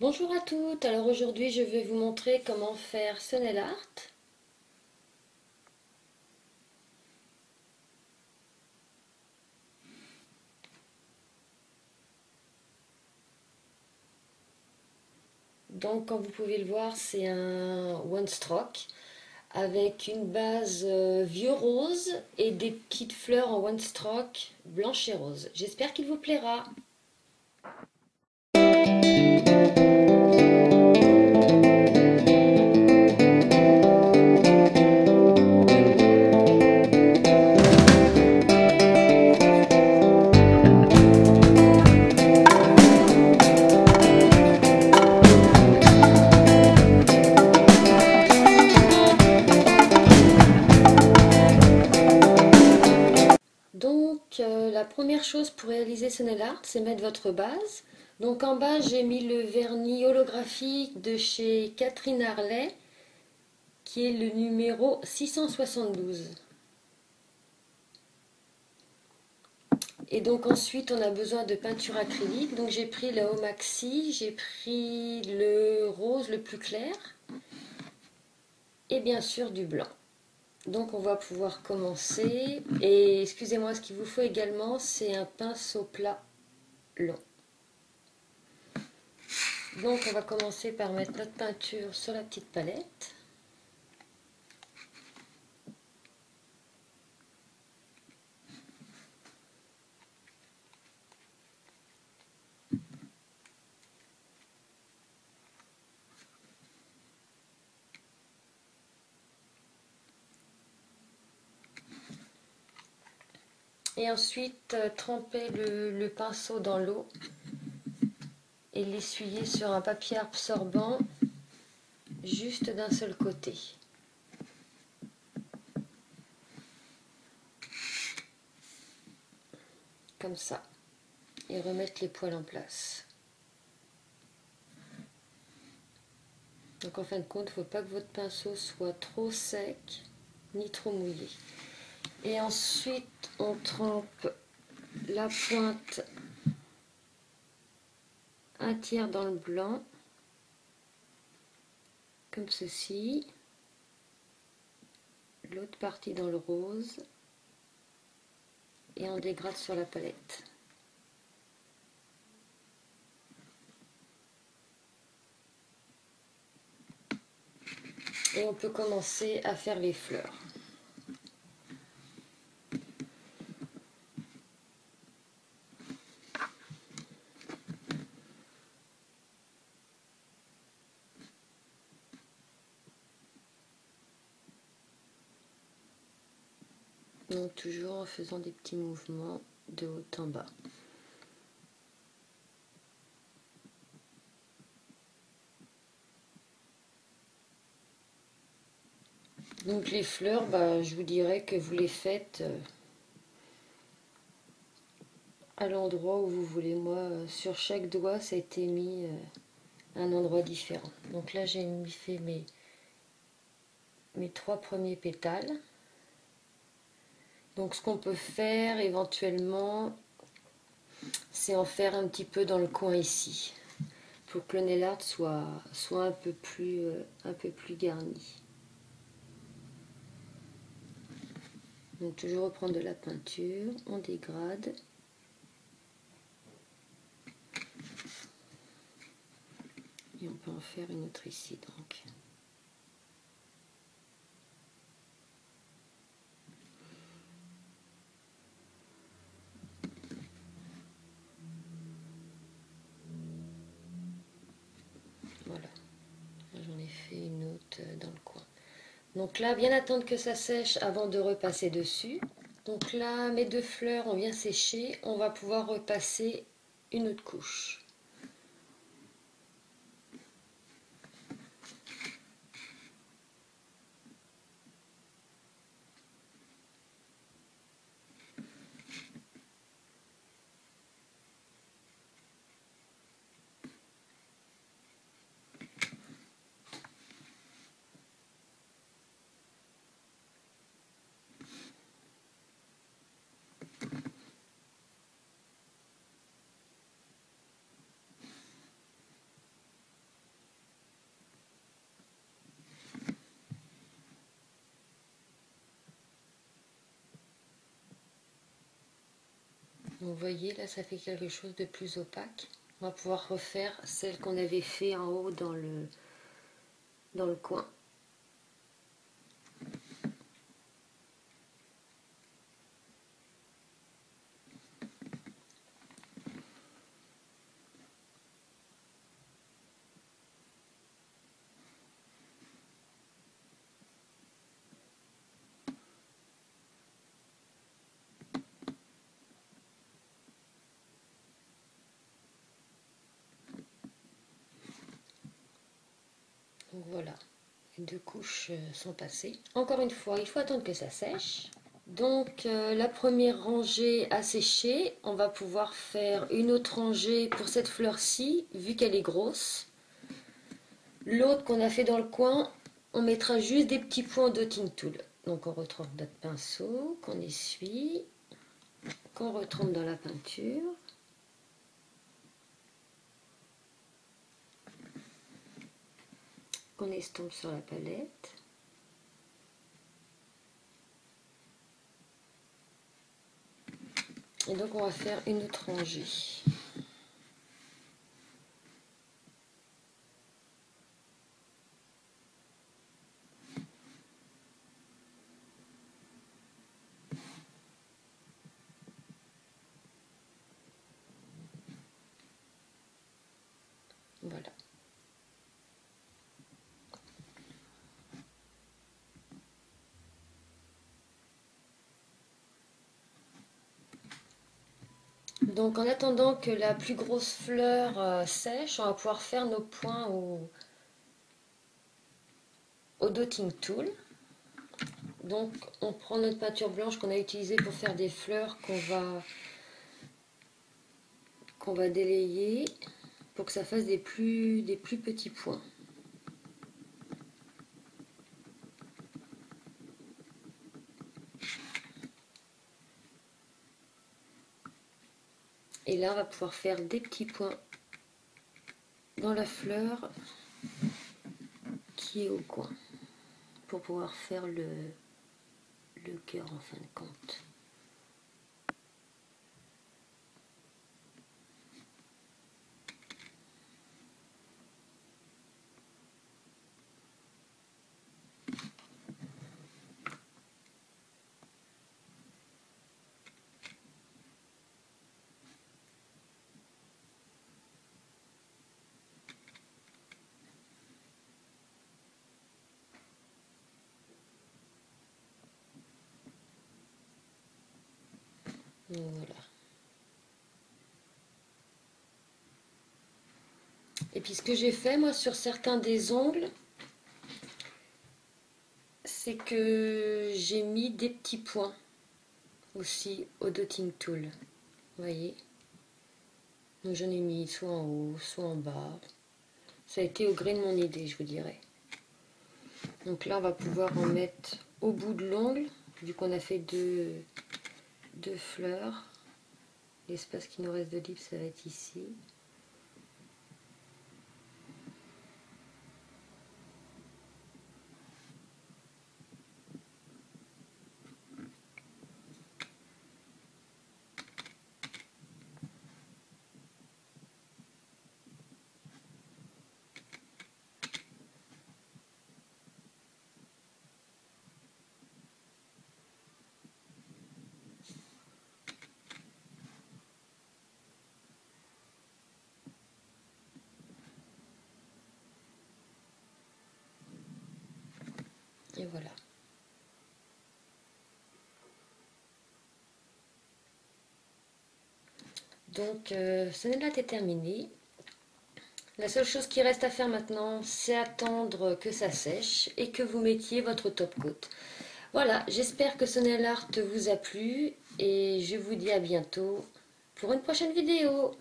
Bonjour à toutes, alors aujourd'hui je vais vous montrer comment faire ce nail art. Donc comme vous pouvez le voir, c'est un one stroke avec une base vieux rose et des petites fleurs en one stroke blanche et rose. J'espère qu'il vous plaira. Donc la première chose pour réaliser ce nail art, c'est mettre votre base. Donc en bas, j'ai mis le vernis holographique de chez Catherine Harley, qui est le numéro 672. Et donc ensuite, on a besoin de peinture acrylique. Donc j'ai pris le Haut Maxi, j'ai pris le rose le plus clair et bien sûr du blanc. Donc on va pouvoir commencer. Et excusez-moi, ce qu'il vous faut également, c'est un pinceau plat long. Donc on va commencer par mettre notre peinture sur la petite palette. Et ensuite tremper le pinceau dans l'eau et l'essuyer sur un papier absorbant juste d'un seul côté. Comme ça. Et remettre les poils en place. Donc en fin de compte, il ne faut pas que votre pinceau soit trop sec ni trop mouillé. Et ensuite, on trempe la pointe un tiers dans le blanc, comme ceci. L'autre partie dans le rose. Et on dégrade sur la palette. Et on peut commencer à faire les fleurs. Donc toujours en faisant des petits mouvements de haut en bas. Donc les fleurs, je vous dirais que vous les faites à l'endroit où vous voulez. Moi, sur chaque doigt, ça a été mis un endroit différent. Donc là, j'ai fait mes 3 premiers pétales. Donc ce qu'on peut faire éventuellement, c'est en faire un petit peu dans le coin ici, pour que le nail art soit un peu plus garni. Donc toujours reprendre de la peinture, on dégrade. Et on peut en faire une autre ici donc. Voilà, j'en ai fait une autre dans le coin. Donc là, bien attendre que ça sèche avant de repasser dessus. Donc là, mes 2 fleurs ont bien séché, on va pouvoir repasser une autre couche. Vous voyez, là, ça fait quelque chose de plus opaque. On va pouvoir refaire celle qu'on avait fait en haut dans le coin. Donc voilà, les 2 couches sont passées. Encore une fois, il faut attendre que ça sèche. Donc la première rangée a séché, on va pouvoir faire une autre rangée pour cette fleur-ci, vu qu'elle est grosse. L'autre qu'on a fait dans le coin, on mettra juste des petits points de dotting tool. Donc on retrouve notre pinceau, qu'on essuie, qu'on retrempe dans la peinture. Qu'on estompe sur la palette. Et donc on va faire une autre rangée. Voilà. Donc en attendant que la plus grosse fleur sèche, on va pouvoir faire nos points au dotting tool. Donc on prend notre peinture blanche qu'on a utilisée pour faire des fleurs qu'on va délayer pour que ça fasse des plus petits points. Et là on va pouvoir faire des petits points dans la fleur qui est au coin pour pouvoir faire le cœur en fin de compte. Donc voilà. Et puis ce que j'ai fait moi sur certains des ongles, c'est que j'ai mis des petits points aussi au dotting tool. Vous voyez? Donc j'en ai mis soit en haut, soit en bas. Ça a été au gré de mon idée, je vous dirais. Donc là, on va pouvoir en mettre au bout de l'ongle, vu qu'on a fait deux fleurs. L'espace qui nous reste de libre, ça va être ici. Et voilà. Donc, ce n'est là est terminé. La seule chose qui reste à faire maintenant, c'est attendre que ça sèche et que vous mettiez votre top coat. Voilà, j'espère que ce nail art vous a plu et je vous dis à bientôt pour une prochaine vidéo.